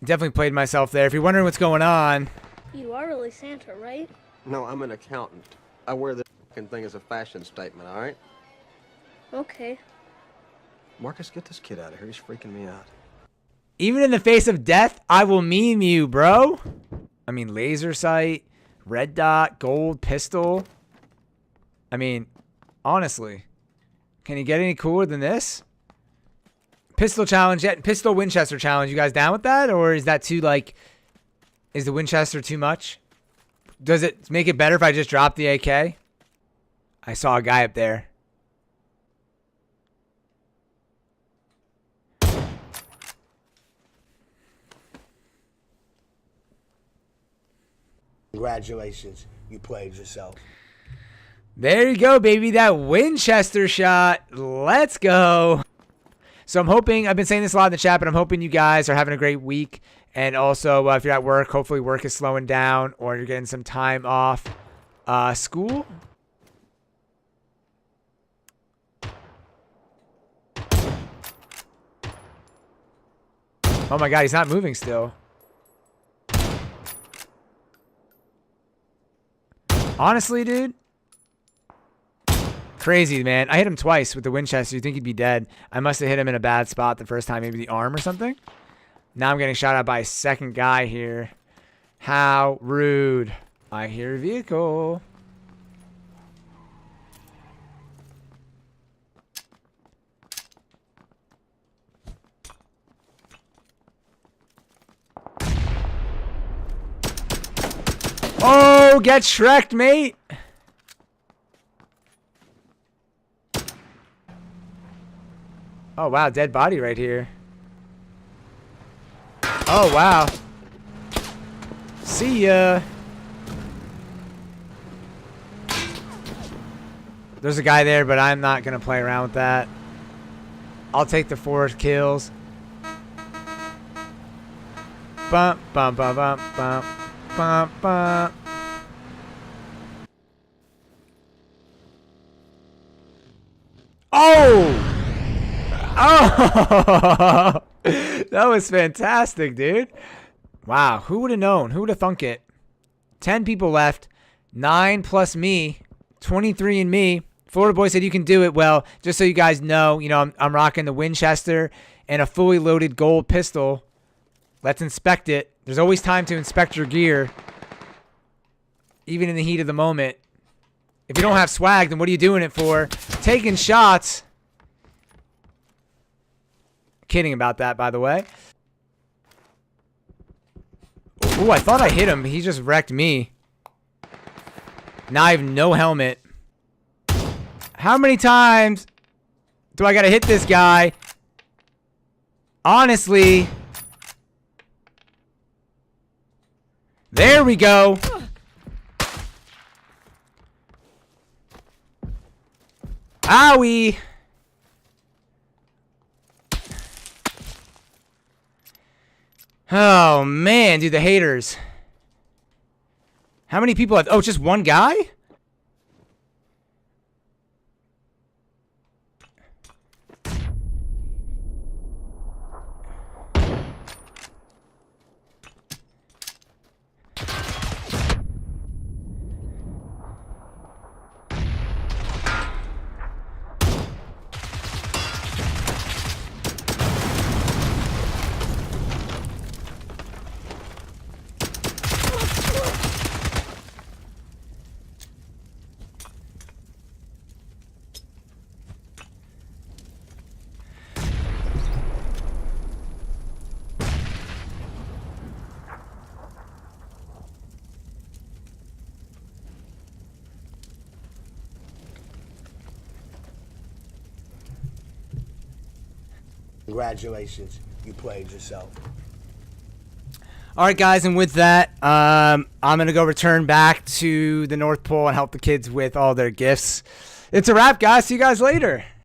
Definitely played myself there. If you're wondering what's going on. You are really Santa, right? No, I'm an accountant. I wear this fucking thing as a fashion statement, all right? Okay. Marcus, get this kid out of here. He's freaking me out. Even in the face of death, I will meme you, bro. I mean, laser sight, red dot, gold pistol. I mean, honestly, can you get any cooler than this? Pistol challenge, yet pistol Winchester challenge. You guys down with that? Or is that too, like, is the Winchester too much? Does it make it better if I just drop the AK? I saw a guy up there. Congratulations, you played yourself. There you go, baby. That Winchester shot. Let's go. So I'm hoping, I've been saying this a lot in the chat, but I'm hoping you guys are having a great week. And also, if you're at work, hopefully work is slowing down or you're getting some time off school. Oh my God, he's not moving still. Honestly, dude. Crazy, man. I hit him twice with the Winchester. You'd think he'd be dead. I must have hit him in a bad spot the first time, maybe the arm or something. Now I'm getting shot at by a second guy here. How rude. I hear a vehicle. Oh, get Shrek'd, mate. Oh, wow. Dead body right here. Oh, wow. See ya. There's a guy there, but I'm not going to play around with that. I'll take the 4 kills. Bump, bump, bump, bump, bump, bump, bump. Oh! Oh! That was fantastic, dude. Wow. Who would have known? Who would have thunk it? 10 people left. 9 plus me. 23 and me. Florida Boy said you can do it. Well, just so you guys know, I'm rocking the Winchester and a fully loaded gold pistol. Let's inspect it. There's always time to inspect your gear. Even in the heat of the moment. If you don't have swag, then what are you doing it for? Taking shots. Kidding about that, by the way. Ooh, I thought I hit him. He just wrecked me. Now I have no helmet. How many times do I gotta hit this guy? Honestly. There we go. Owie. Oh, man, dude, the haters. How many people have... Oh, just one guy? Congratulations, you played yourself. All right, guys, and with that, I'm going to go return back to the North Pole and help the kids with all their gifts. It's a wrap, guys. See you guys later.